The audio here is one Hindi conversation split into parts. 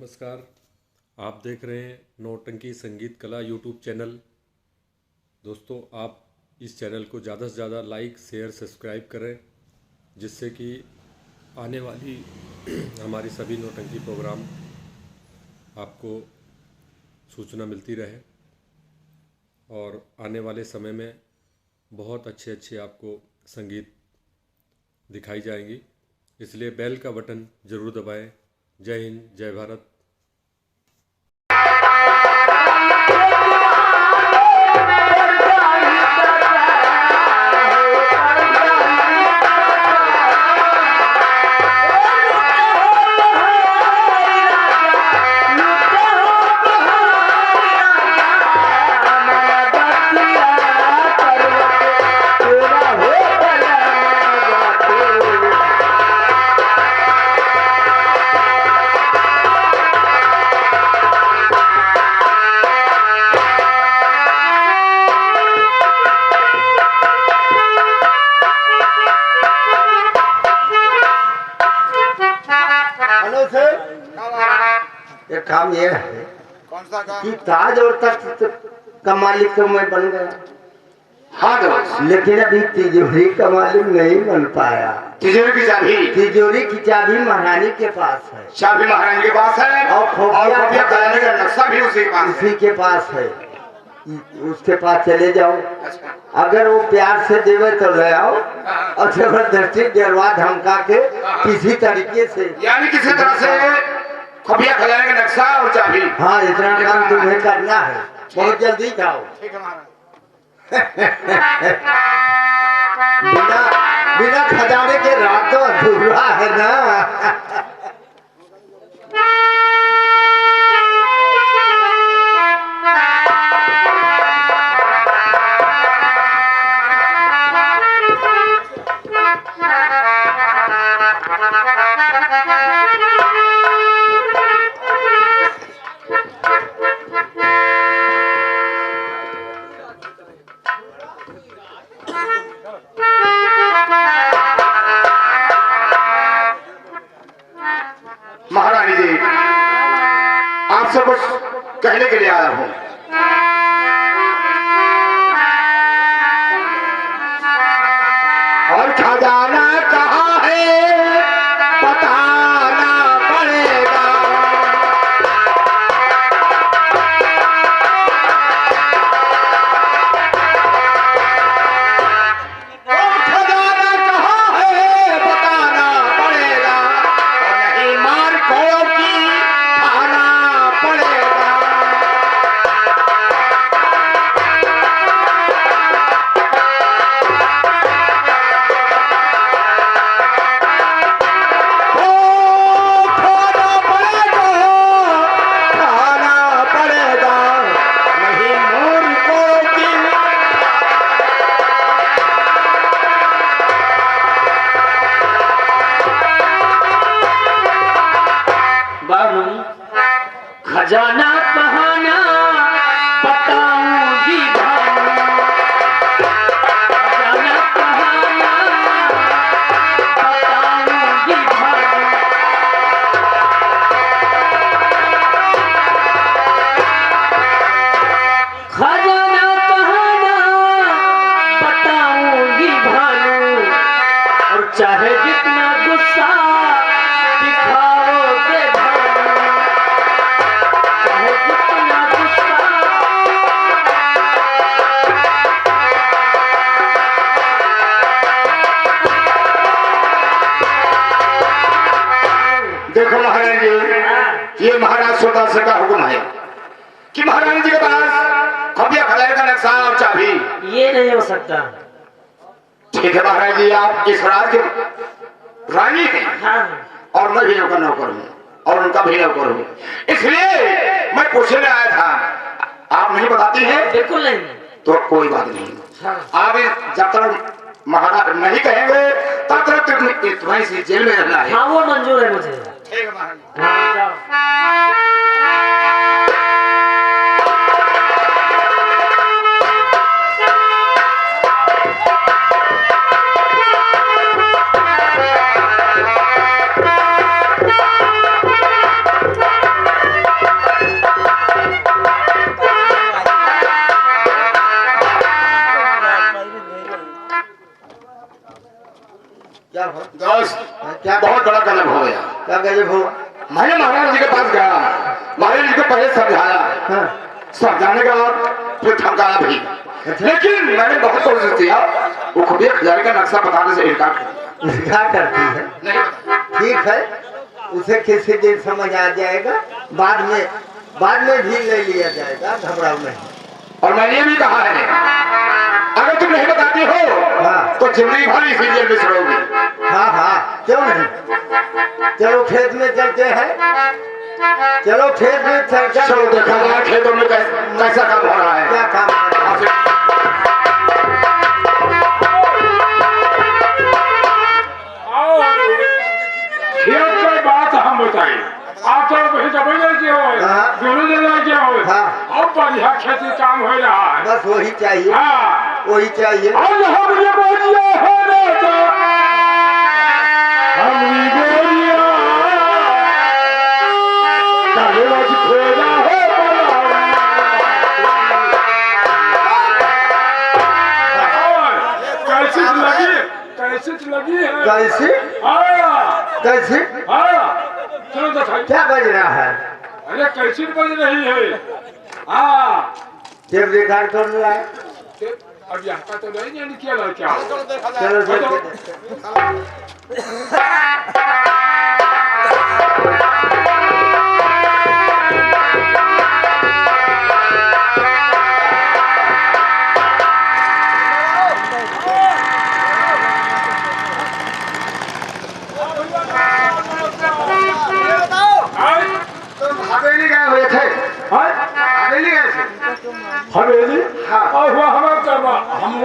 नमस्कार। आप देख रहे हैं नौटंकी संगीत कला यूट्यूब चैनल। दोस्तों, आप इस चैनल को ज़्यादा से ज़्यादा लाइक शेयर सब्सक्राइब करें, जिससे कि आने वाली हमारी सभी नौटंकी प्रोग्राम आपको सूचना मिलती रहे और आने वाले समय में बहुत अच्छे अच्छे आपको संगीत दिखाई जाएंगी। इसलिए बेल का बटन ज़रूर दबाएं। जय हिंद, जय भारत। एक काम ये है, कौन सा काम? कि ताज और तख्त का मालिक तो मैं बन गया। हाँ दोस्त, लेकिन अभी तिजोरी का मालिक नहीं बन पाया। तिजोरी की चाबी महारानी के पास है। चाबी महारानी के पास है और खोपड़िया खजाने का नक्शा भी उसी के पास है। उसके पास चले जाओ। अच्छा। अगर वो प्यार से देवे तो ले आओ, और जबरदस्ती डरवा धमका के किसी तरीके से, यानी किसी तरह से खुफिया खजाने का नक्शा और चाबी। हाँ, इतना काम तुम्हें करना है। बहुत जल्दी जाओ। ठीक है महाराज। बिना बिना खजाने के रात तो अधूरा है ना। महारानी जी, आपसे कुछ कहने के लिए आया हूँ। और खजाना कहाँ है बताना पड़ेगा। और खजाना कहाँ है बताना पड़ेगा, और नहीं मार कोड़ों की खाना पड़ेगा। खाना पड़ेगा, नहीं मोर कोड़ों की। बाबू, खजाना कहाना बताऊंगी भानु। खजाना कहाना बताऊंगी भानु। खजाना कहाना बताऊंगी भानु, और चाहे जितना गुस्सा दिखाओगे भानु, चाहे जितना गुस्सा। देखो महारानी जी, ये महाराज सुदर्शन का हुक्म है कि महारानी जी के पास खुफिया खजाने का नक्शा और चाबी। ये नहीं हो सकता। ठीक है महाराज जी, आप इस राज के रानी हैं हाँ, और मैं भी उनका नौकर हूँ और उनका भी नौकर हूँ। इसलिए मैं पूछने आया था। आप नहीं बताती हैं बिल्कुल नहीं। तो कोई बात नहीं। हाँ। आप जब तक महाराज नहीं कहेंगे तब तक तुम्हें इस जेल में रहना है। हाँ, वो मंजूर है मुझे। ठीक है महाराज। हाँ, जाओ। के पास गया, महाराज जी को पहले समझाया, हाँ। समझाने के बाद फिर धमकाया भी, लेकिन मैंने बहुत कोशिश किया, वो खुफिया खजाने का नक्शा बताने से इनकार कर दिया। क्या करती है? नहीं ठीक है, उसे किसी दिन समझ आ जाएगा, बाद में भी ले लिया जाएगा, घबराओ नहीं। और मैंने ये भी कहा है, अगर तुम नहीं बताती हो हाँ। तो जिंदगी भर इसी जेल में सड़ोगी। हाँ हाँ, क्यों नहीं? चलो खेत में चलते हैं, चलो खेत में चलकर चलो देखा जाए खेतों में कैसा काम हो रहा है। क्या काम हो रहा है? खेत की बात हम बताइए, आप तो कहीं दबाई नहीं हो, हाँ। दोनों जगह क्या हो, हाँ। अब बढ़िया खेती काम हो रहा है। बस वही चाहिए, हाँ, वही चाहिए। आज हम ये बोलिए हो राजा, हम ये बोलिए कागज खोजा हो कैसे लगी है? कैसे? हाँ कैसे? हाँ, चलो दिखाइए। क्या बज रहा है? अरे कैसे बज रही है? हाँ, टेप रिकॉर्ड कर रहा है। अब यहाँ का तो नहीं जाने क्या लड़का। चलो देखते हवेली गए हुए थे, हवेली गए थे। हवेली? हाँ। और हुआ हमारे करवा, हम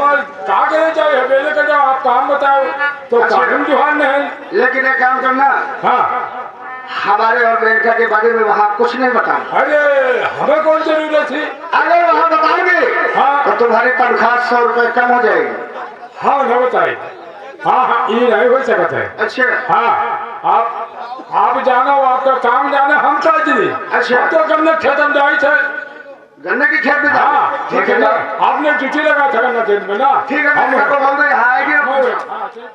कहा करे जाए हवेली का, जाओ आप काम बताओ तो अच्छा। कानून जुहान नहीं। लेकिन एक काम करना, हाँ, हमारे और बेटा के बारे में वहाँ कुछ नहीं बताना। अरे हमें कौन जरूरत थी? अगर वहाँ बताओगे हाँ। तो तुम्हारी तनख्वाह 100 रुपए कम हो जाएगी। हाँ न बताइए। हाँ हाँ, ये नहीं हो सकता है। अच्छा हाँ, आप जाना, आपका काम जाना, हम कर दिए। अच्छा। हम तो गन्ने खेत में जाए थे। गन्ने की खेत में जाओ। हाँ, ठीक है ना? आपने ड्यूटी लगा था गन्ने खेत में ना? ठीक है, हम मैं सबको बोल दो यहाँ आएगी और पूछो। हाँ, ठीक।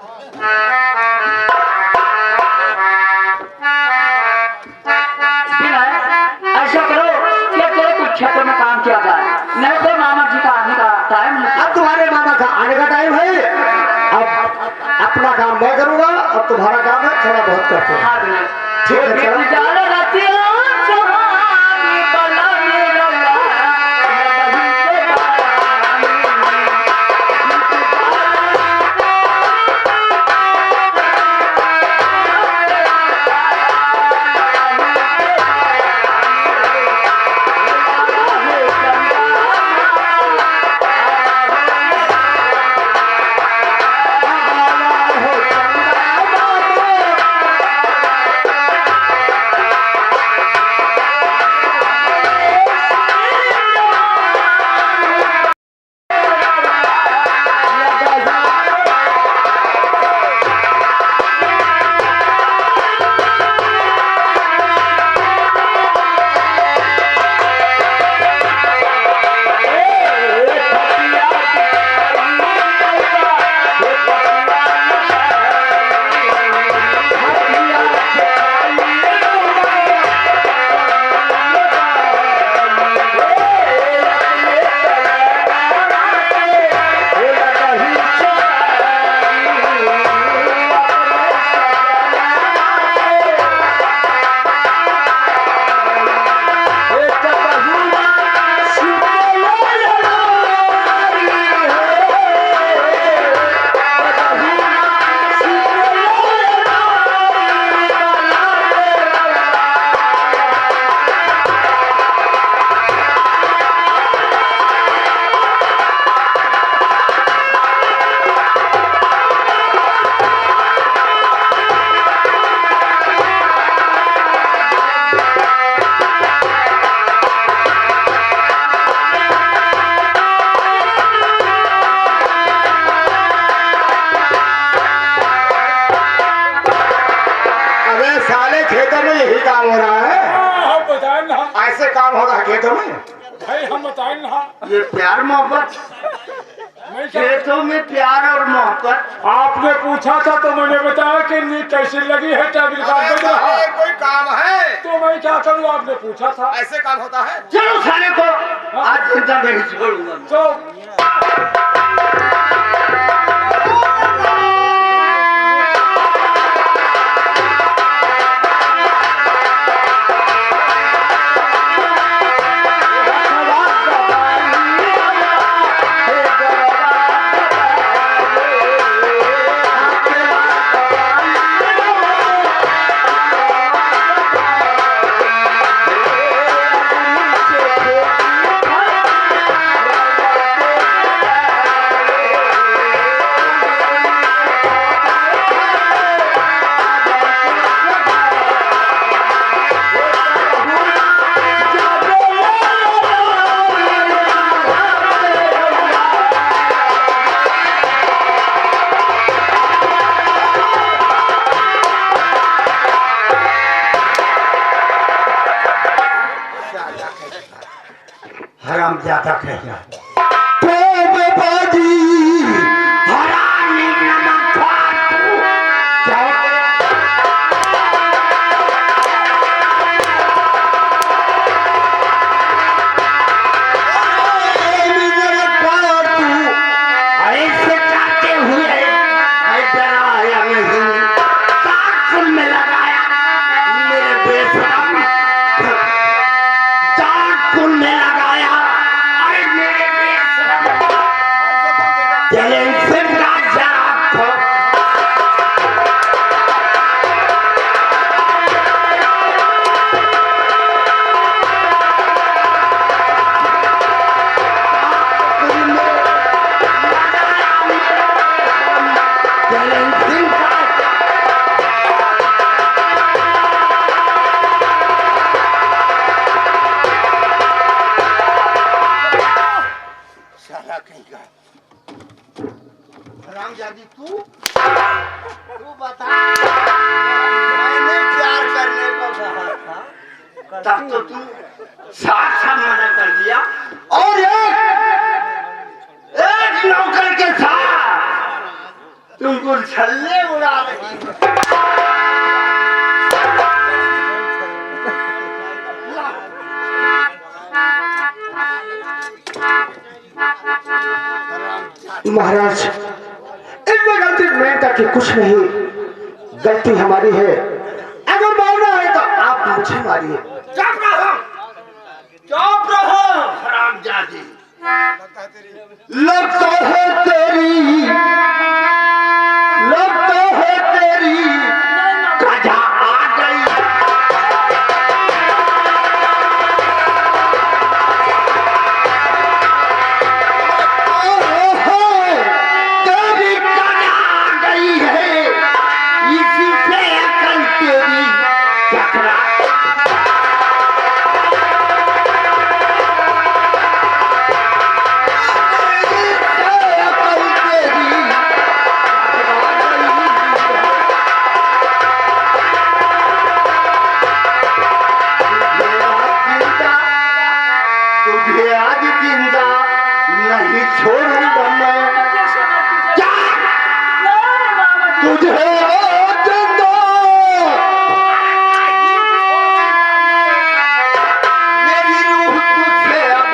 ऐसा करो कि तेरे कुछ क्षेत्र में काम किया जाए, नहीं तो मामा जी का आने का टाइम नहीं। अब तुम्हारे मामा का आने का टाइम है, अब अपना काम मैं करूंगा, अब तुम्हारा काम है थोड़ा बहुत करते हैं। हाँ भैया, ठीक है, चलो। जाने रहती है, सुहानी बला मेरा लाल, बहन के ऐसे काम हो रहा है खेतों में। भाई हम बताए ना, ये प्यार मोहब्बत मैं क्या खेतों में प्यार और मोहब्बत। आपने पूछा था तो मैंने बताया कि नी कैसी लगी है, क्या बिल्कुल बज रहा है। कोई काम है तो मैं क्या करूं, आपने पूछा था। ऐसे काम होता है। चलो साले को आज जिंदा नहीं छोड़ूंगा मैं। तो हराम ज्यादा कहना तोबे बाजी हरामी नमक ऐसे करते हुए डराया नहीं, ताकुल में लगाया मेरे बेशरम, ताकुल में लगाया अरे मेरे बेशरम, चले इसे का जरा खो। रामजादी तू बता, मैंने प्यार करने को कहा था तब तो तू साफ साफ मना कर दिया, और एक नौकर के साथ तुमको छल्ले उड़ा रही महाराज। इसमें गलती मैं तक कुछ नहीं, गलती हमारी है। अगर मारना है तो आप मुझे मारिए। चुप रहो, चुप रहो हरामजादी। लगता है तेरी, लगता है तेरी कजा आ गई। तेरी कजा आ गई है, इसी से अकल तेरी चकरा। तुझे आज जिंदा नहीं छोड़ूंगा मैं, तुझे आज जिंदा मेरी रूह तुझसे अब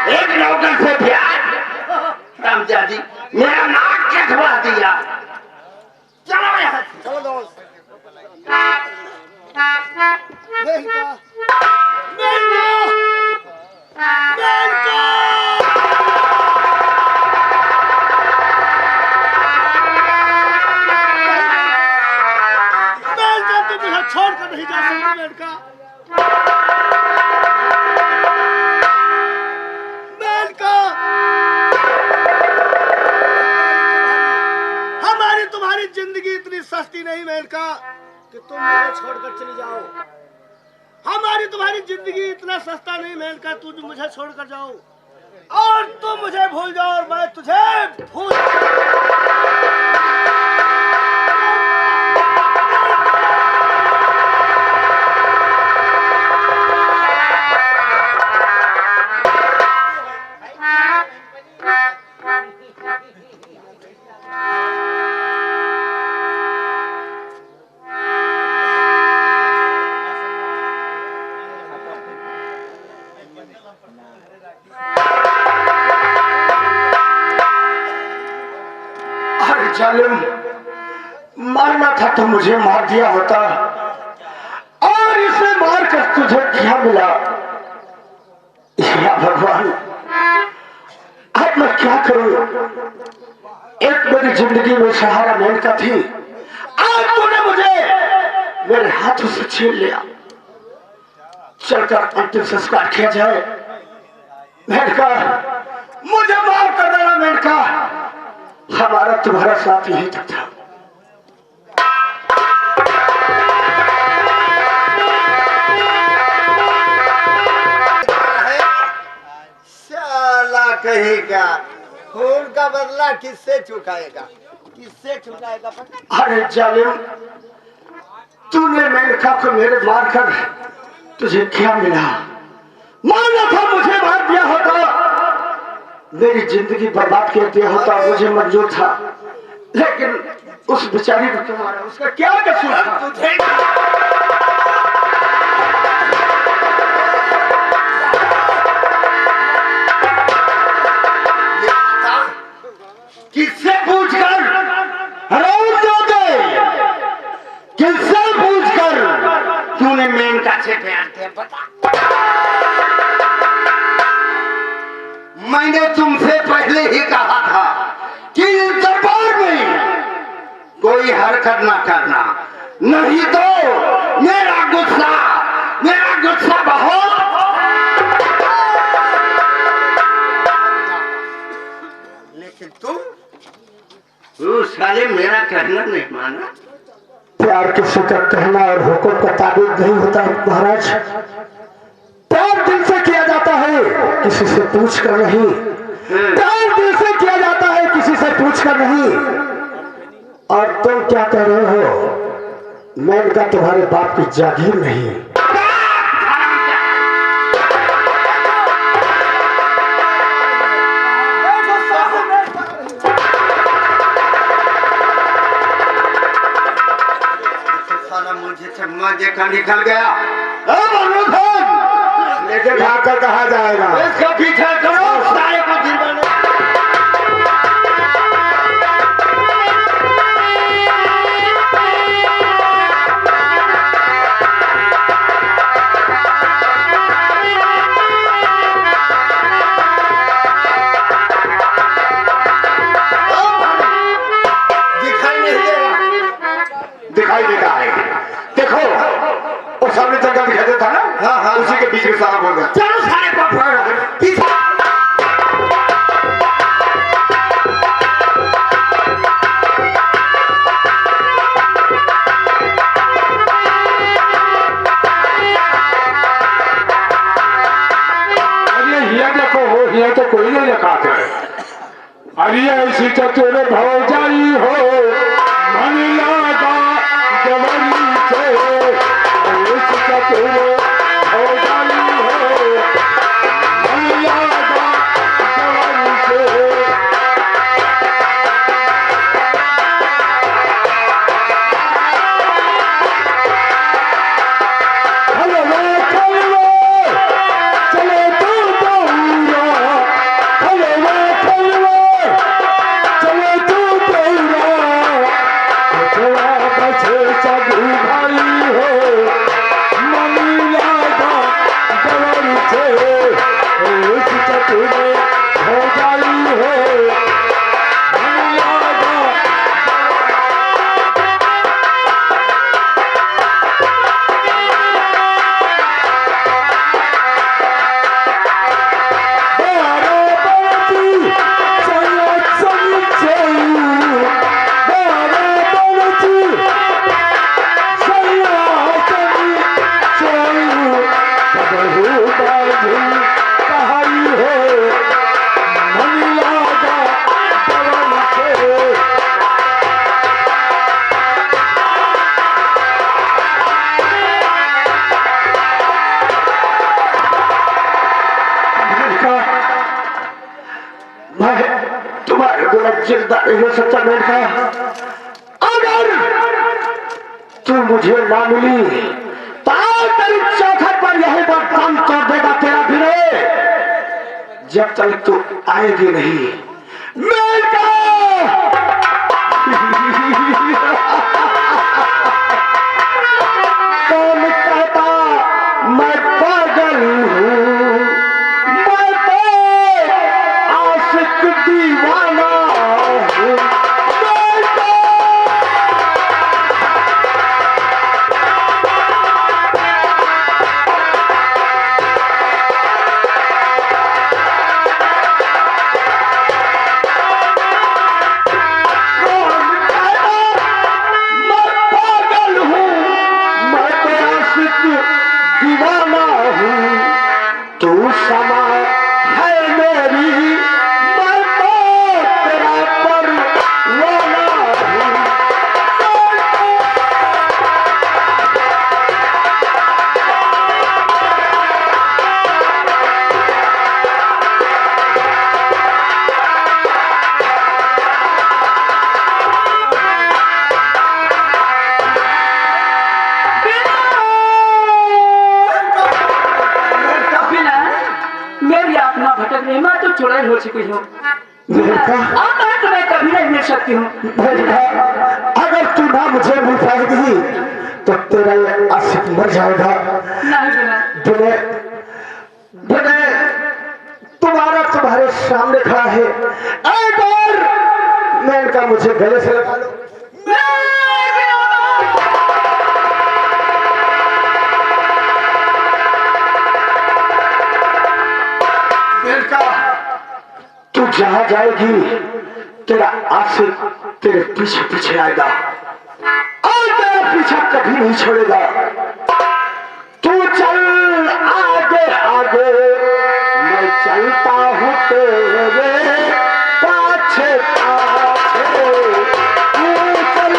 एक नौकर से प्यार। रामजादी मेरा नाक कटवा दिया। चलो यहाँ से। चलो दोस्त। छोड़ कर नहीं जा सकता लड़का। मेनका सस्ती नहीं मेनका कि तुम मुझे छोड़कर चली जाओ। हमारी तुम्हारी जिंदगी इतना सस्ता नहीं मेनका तुम मुझे छोड़कर जाओ और तुम मुझे भूल जाओ और मैं तुझे भूल। जालिम, मारना था तो मुझे मार दिया होता और इसे मारकर तुझे क्या मिला? या भगवान, अब मैं क्या करूं? एक मेरी जिंदगी में सहारा मेनका थी, आज तूने मुझे मेरे हाथों से छीन लिया। चलकर अंतिम संस्कार किया जाए। मेनका, मुझे माफ कर देना मेनका, हमारा तुम्हारा साथ यहीं तक था। साला कहेगा खून का बदला किससे चुकाएगा, किससे चुकाएगा पता? अरे जालिम, तूने मेनका को मेरे मारकर तुझे क्या मिला? मारना था मुझे मार दिया होता, मेरी जिंदगी बर्बाद कर दिया होता, मुझे मंजूर था। लेकिन उस बेचारी को क्यों मारा? उसका क्या कसूर था? तुझे किससे पूछकर? किससे पूछकर तूने मेनका से प्यार किया पता? मैंने तुमसे पहले ही कहा था कि इस दरबार में कोई हरकत ना करना, नहीं तो मेरा गुस्सा बहुत। लेकिन तुम साले मेरा कहना नहीं माना। प्यार किसी का कहना और हुक्म का ताबीज नहीं होता महाराज। प्यार दिल से किया जाता है, किसी से पूछ कर नहीं। प्यार दिल से किया जाता है, किसी से पूछ कर नहीं। और तुम क्या कह रहे हो? मेनका तुम्हारे बाप की जागीर नहीं। देखा निकल गया। लेकिन भागकर कहा जाएगा? इसका पीछा करो, सारे को गिरवाने। दिखाई नहीं दे रहा। दिखाई देता है, देखो वो सामने जगह दिखाई देता ना। हाँ, उसी के बीच में सारा बोल गया। चलो सारे को पकड़ो। ये तो कोई नहीं लिखाते। अरे ऐसी चतुर भव जाई हो मन लागा जवनी से, ऐसी चतुर भव जाई हो मन लागा जवनी से। चलो जिंदा नहीं हो सकता मेनका। अगर तू मुझे ना मिली तो तेरी चौखट पर यही पर दम तोड़ देगा तेरा विनय, जब तक तू आएगी नहीं मेनका। कौन कहता मैं पागल हूँ, मैं तो आशिक दीवाना हूँ। दीवाना हूँ तू समा है मेरी, मैं तो तेरा परवाना हूँ। मेरी आत्मा भटक रही, मैं तो चुड़ैल हो चुकी हूँ। अब मैं तुम्हें कभी नहीं मिल सकती हूँ। अगर तू ना मुझे मिल पाएगी तो तेरा ये आशिक मर जाएगा। नहीं विनय, विनय तुम्हारा तुम्हारे सामने खड़ा है, एक बार मैं इनका मुझे गले से लगा लो। तू जहां जाएगी तेरा आशिक तेरे पीछे पीछे आएगा और तेरा पीछा कभी नहीं छोड़ेगा। तू चल आगे आगे, मैं चलता हूँ तेरे पाछे पाछे। तू चल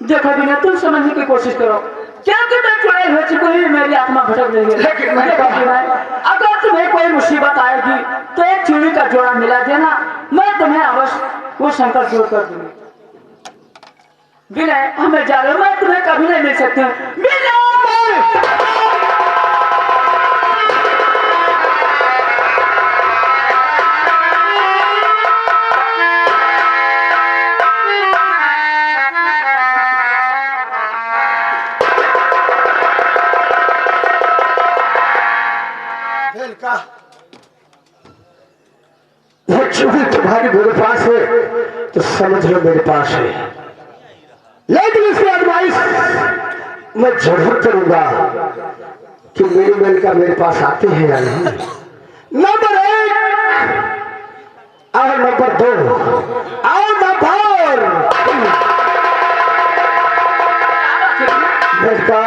देखो बिना तुम समझने की कोशिश करो, क्योंकि मैं चुड़ैल हो चुकी हूँ, मेरी आत्मा भटक रही है। लेकिन अगर तुम्हें कोई मुसीबत आएगी तो एक चूड़ी का जोड़ा मिला देना, मैं तुम्हें अवश्य वो शंकर जोड़ कर दूंगी। विनय हमें जा रहे हो, मैं तुम्हें कभी नहीं मिल सकती हूँ। वो चूड़ी तुम्हारी मेरे पास है तो समझ लो मेरे पास है, लेकिन इसकी एडवाइस मैं जरूर करूंगा कि मेरी मेनका मेरे पास आते हैं या नहीं। नंबर 1 और नंबर 2 और नंबर 3। मेनका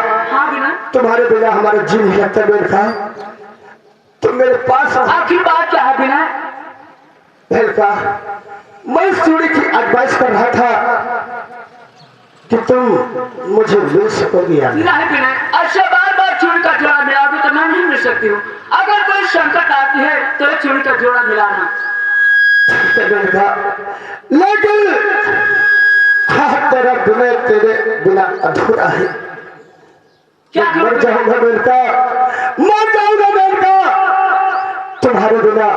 तुम्हारे बिना हमारे जी नहीं लगता। मेनका तुम मेरे पास आखिर बात क्या है बिना? मेनका मैं इस चूड़ी की एडवाइस कर रहा था कि तुम मुझे मिल सकोगी या नहीं। नहीं बिना, अच्छा बार बार चूड़ी का जोड़ा मिलाओगे तो मैं नहीं मिल सकती हूँ। अगर कोई संकट आती है तो एक चूड़ी का जोड़ा मिलाना। लेकिन तेरा बिना तेरे बिना अधूरा है। क्या मर जाऊंगा मेनका, मर जाऊंगा मेनका, तुम्हारे बिना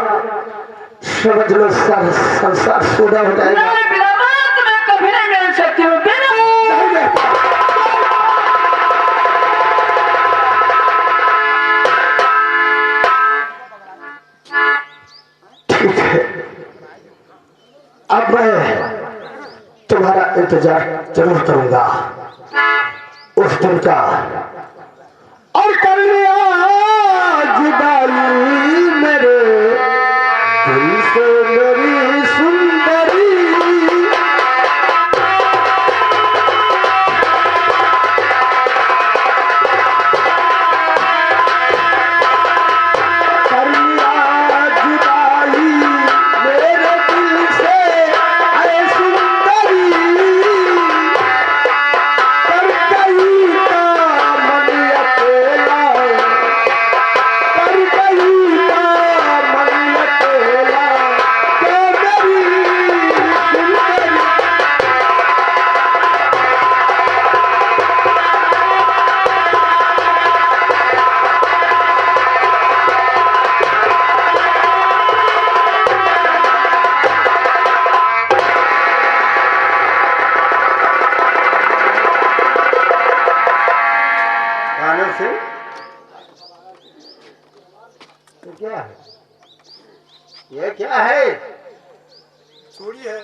समझ लो संसार सोना हो जाएगा। नहीं बिना, मैं तुम्हें कभी नहीं मिल सकती हूँ। बिना इंतजार जरूर करूंगा उस दिन का। और कर लिया जुदाई मेरे दिल से मेरी सुंदरी, कर लिया जुदाई मेरे दिल से ऐ सुंदरी, कर गई का मन अकेला, कर गई का मन अकेला, के मेरी सुंदरी। गाने से ये क्या है? ये क्या है? चूड़ी है।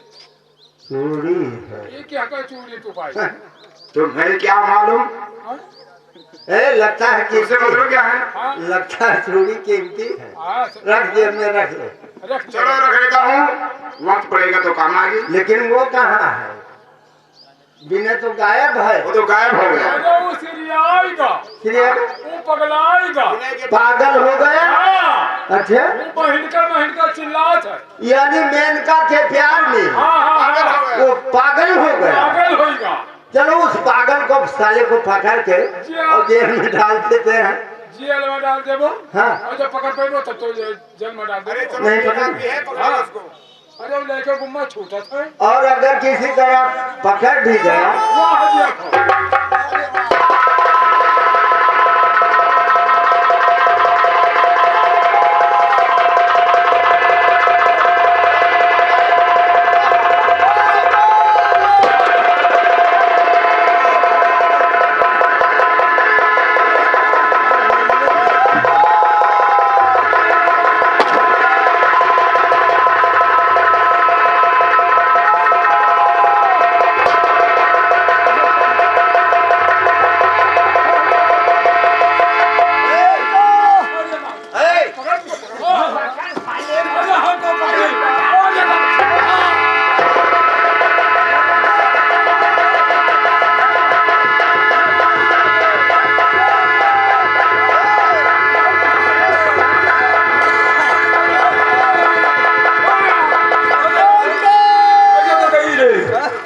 चूड़ी है। ये क्या का चूड़ी तू भाई? तुम्हें क्या मालूम? हाँ? लगता है कि उससे मतलब क्या है? हाँ? लगता है चूड़ी कीमती है। हाँ, रख जेब में रख ले। रख चलो रख लेता हूँ, वक्त पड़ेगा तो काम आएगी। लेकिन वो कहाँ है? बिना तो गायब है। वो तो गायब हो गया। अरे वो सिरियाएगा, वो पगलाएगा। पागल हो गया। हाँ, अच्छा, वो महिनका चिल्लात है। यानी मेनका के प्यार में हाँ, वो पागल हो गया। पागल होगा। चलो उस पागल को साले को पकड़ के और जेल में डाल देते हैं। जेल में डाल देबो। हाँ। और जब पकड़ पेबो तब तो जेल में डाल देबो। नहीं पकड़। हाँ। अरे वो लड़के गुम्मा छूटा था। और अगर किसी तरह पकड़ भी गया वो हदिया खा।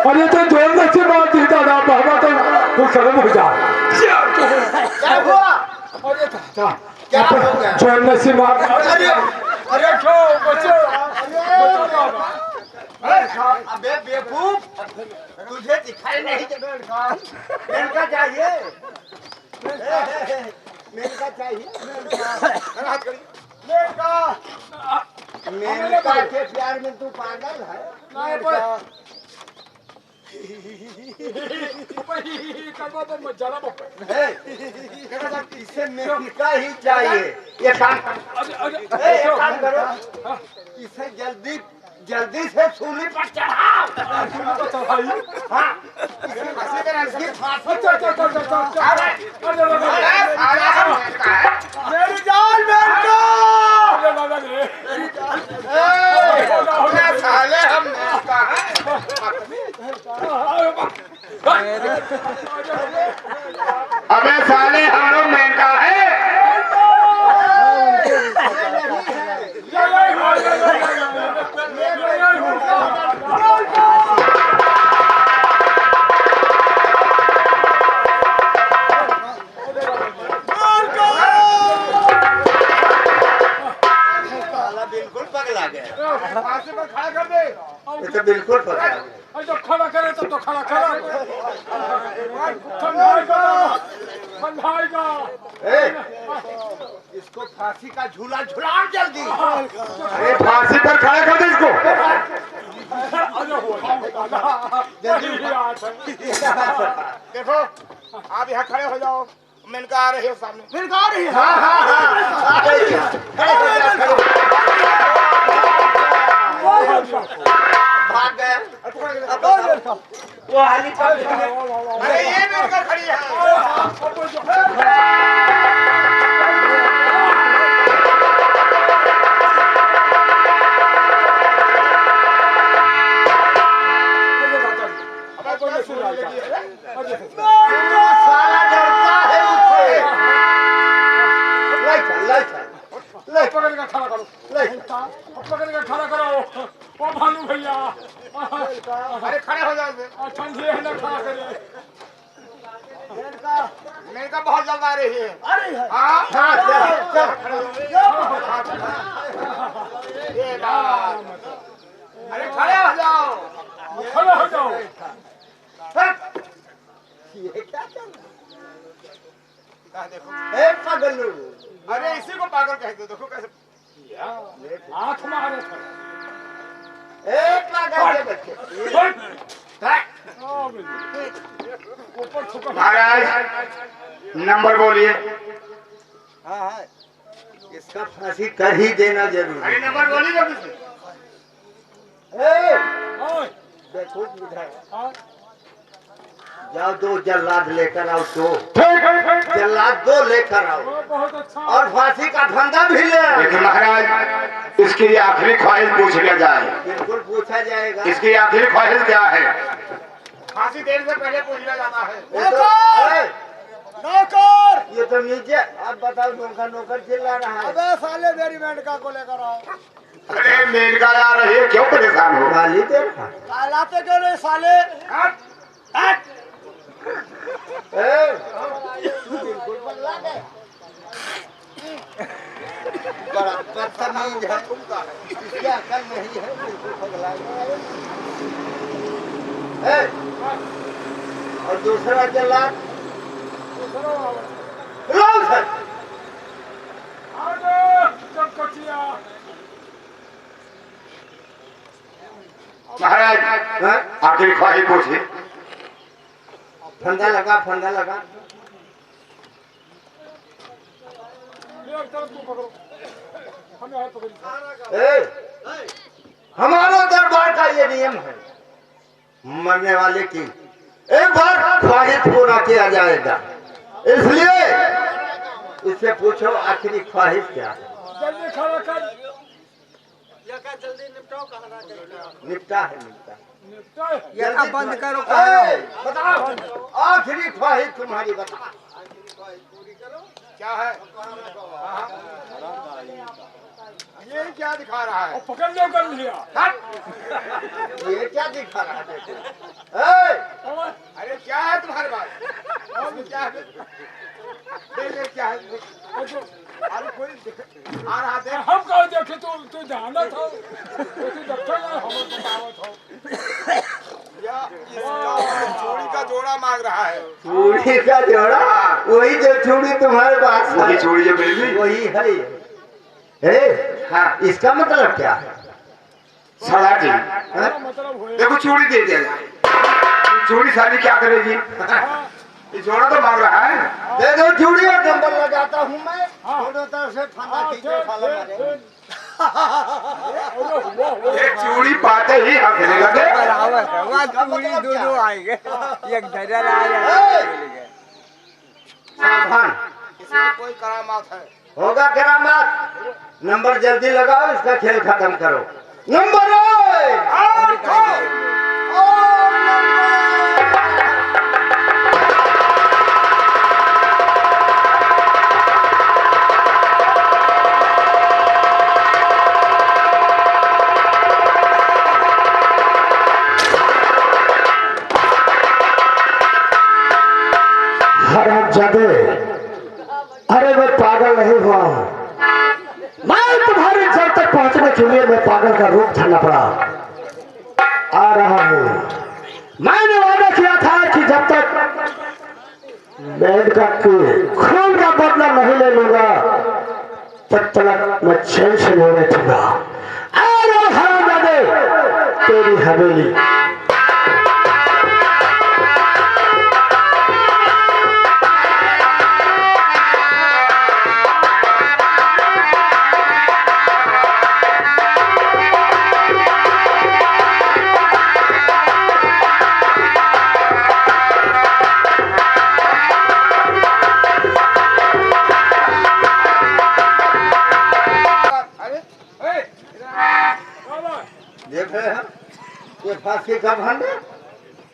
अरे तो जोर से बात ही दादा बाबा तो तू खत्म हो जा। क्या हुआ? अरे दादा क्या हो गया? जोर से बात। अरे अरे क्यों बच्चों? अबे बेवकूफ, तुझे दिखाई नहीं देता। मेनका चाहिए, मेनका चाहिए। मेनका के प्यार में तू पागल है। इसे मेनका ही चाहिए। ये काम करो, इसे जल्दी जल्दी से सूली पर चढ़ाओ। हाँ, मेरी जान मेनका, साले हम मेनका अबे साले हम लोग मेनका है। बिल्कुल पगला गया। फांसी पर खड़ा कर दे। ये तो बिल्कुल पगला गया। तो खड़ा करे तब तो खड़ा करो। ठंडाएगा। इसको फांसी का झूला झुलाओ जल्दी। अरे फांसी पर खड़ा कर दे इसको। देखो आप यहाँ खड़े हो जाओ, मेनका आ रही है सामने। मेनका आ रही है। हाँ हाँ हाँ, खड़े हो जा, खड़े हो जा, खड़े हो जा। भाग गए वो हाली अरे ये मेरे खड़ी है साला डरता है मुझसे पकड़ के खड़ा करो पकड़ के खड़ा करो ओ भानु भैया अरे खड़े हो जाओ ठंडी है ना खड़ा करिए मेरे का बहुत जल्द आ रही है अरे हाँ हाँ चल अरे खड़े हो जाओ खड़ा हो जाओ ये क्या चल रहा है देखो ए पागलू अरे इसी को पागल कहते हो देखो कैसे हाथ मारे ए पागल के बच्चे ऊपर छुपा महाराज नंबर बोलिए हाँ हाँ इसका फांसी कर ही देना जरूरी अरे नंबर बोलिए जल्दी से ए ओए देखो इधर हाँ जाओ दो जल्लाद लेकर आओ दो ठीक है जल्लाद दो लेकर आओ बहुत अच्छा और फांसी का फंदा भी ले आओ। देखिए महाराज इसकी आखिरी ख्वाहिश पूछ लिया जाए बिल्कुल पूछा जाएगा इसकी आखिरी ख्वाहिश क्या है फांसी देने से पहले पूछ लिया जाता है ये तो नौकर ये तो नीचे अब बताओ नौकर नौकर चिल्ला रहा है अबे साले मेरी मेंढका को लेकर आओ अरे मेंढका आ रही है क्यों परेशान हो गाली दे रहा है। लाते क्यों नहीं साले ए, बिल्कुल बदला गए। बड़ा बदतमीज है इसकी अकल नहीं है बिल्कुल पगला गया है। और दूसरा जल्लाद लो सर आगे चमकटिया महाराज हाँ? आखिरी ख्वाहिश पूछिए फंदा लगा फंदा लगा एक तरफ को पकड़ो हमें हाथ पकड़ो ए, हमारा दरबार का ये नियम है मरने वाले की एक बार ख्वाहिश पूरा किया जाएगा इसलिए इससे पूछो आखिरी ख्वाहिश क्या है जल्दी खड़ा कर निपटा है निपटा निपटा है। जल्दी बंद करो बताओ आखिरी ख्वाहिश तुम्हारी बताओ क्या है ये क्या दिखा रहा है और पकड़ लो कर लिया ये क्या दिखा रहा है देखो ए, और अरे क्या है तुम्हारे पास और क्या है देख क्या है अरे कोई आ रहा देख हम कहो देखे तू जाना था तू डॉक्टर ना हमें बतावत हो या इसका चोरी का जोड़ा मांग रहा है चूड़ी का जोड़ा वही जो चूड़ी तुम्हारे पास वही है चोरी जो मिली वही है ये। ए, हाँ इसका मतलब क्या है सड़ा जी हाँ? मतलब हुए देखो चोरी दे दिया जाए चोरी सारी क्या करेगी ये जोड़ा तो मांग रहा है दे दो चूड़ी और नंबर लगाता हूँ मैं दोनों तरफ से फंदा खींचे साला मारे ये चोरी पाते ही हंसने लगे चूड़ी दोनों आएंगे एक धैर्य सावधान इसमें कोई करामात है होगा करामात नंबर जल्दी लगाओ इसका खेल खत्म करो नंबर जादे अरे मैं पागल नहीं हुआ हूँ मैं तुम्हारे घर तक पहुंचने के लिए मैं पागल का रूप धरना पड़ा आ रहा हूँ मैंने वादा किया था कि जब तक मेंढका के खून का बदला नहीं ले लूंगा तब तक मैं चैन से नहीं बैठूंगा अरे हरामजादे तेरी हवेली हाथी का भंडे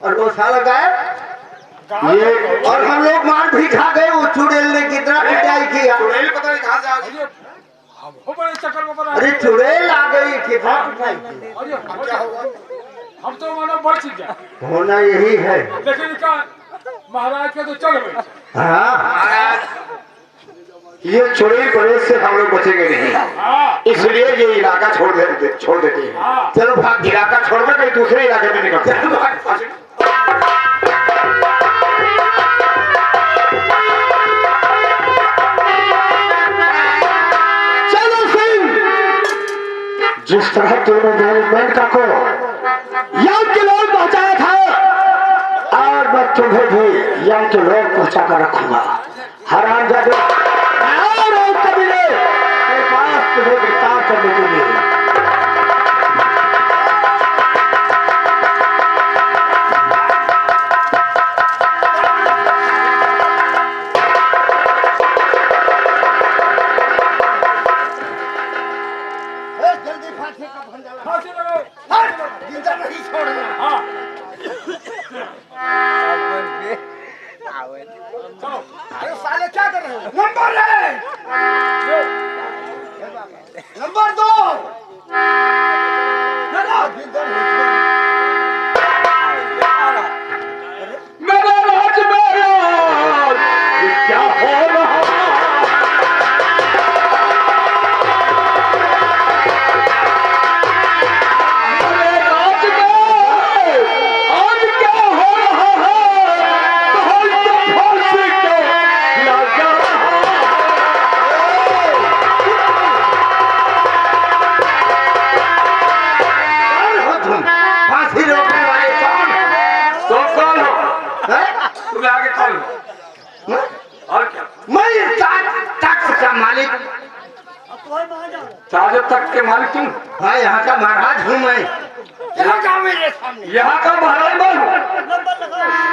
और वो साला गायब। ये और हम लोग मार भी खा गए। वो चुड़ैल ने कितना पिटाई किया। चुड़ैल पता नहीं कहाँ से आ गई। हम हो बड़े चक्कर में पड़ा। अरे चुड़ैल आ गई, कितना पिटाई की। अरे अब क्या होगा? हम तो मानो बच जाए। होना यही है। लेकिन इनका महाराज के तो चल गए। हाँ, ये चुड़ैल परेश से हम लोग बचेंगे नहीं, हाँ इसलिए ये इलाका छोड़ देते हैं। हाँ चलो भाग। इलाका छोड़कर कहीं दूसरे इलाके में निकलते हैं। चलो भाग। चलो सिंह, जिस तरह तूने मेरे मेनका को यहाँ के लोग पहुंचाया था, और मैं तुम्हें भी यहाँ के लोग पहुंचा कर रखूंगा। हरामजादे, और एक कबीले के पास तुम्हें गिरफ्तार करने के लिए। जल्दी फांसी का फंदा लगा। फांसी लगाओ। जिंदा नहीं छोड़ना। हाँ चलो। अरे साले क्या कर रहे हो? नंबर है, नंबर 2। मेरा राज महाराज, ये क्या हो रहा है? मेरे राज में आज क्या हो रहा है? कौन सा फांसी को दिया जा रहा कौन हो तुम? फांसी रोकने वाले कौन? तो कौन हो? हैं? तुम्हें आगे कौन हो? मैं? और क्या? मैं इस तख्त का मालिक। ताज तख्त के मालिक तुम? हाँ, यहाँ का महाराज हूँ मैं। यहाँ का मेरे सामने यहाँ का महाराज मैं हूँ।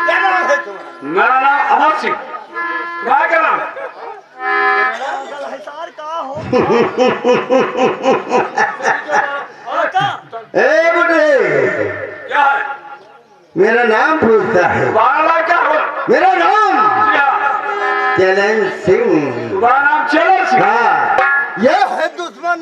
क्या नाम है तुम्हारा? मेरा नाम अमर सिंह। तुम्हारा क्या नाम? ए बुढ़े, क्या है? मेरा नाम पूछता है। तुम्हारा नाम क्या हुआ? मेरा नाम क्या? चलन सिंह। तुम्हारा नाम चलन सिंह? हाँ, यह है दुश्मन।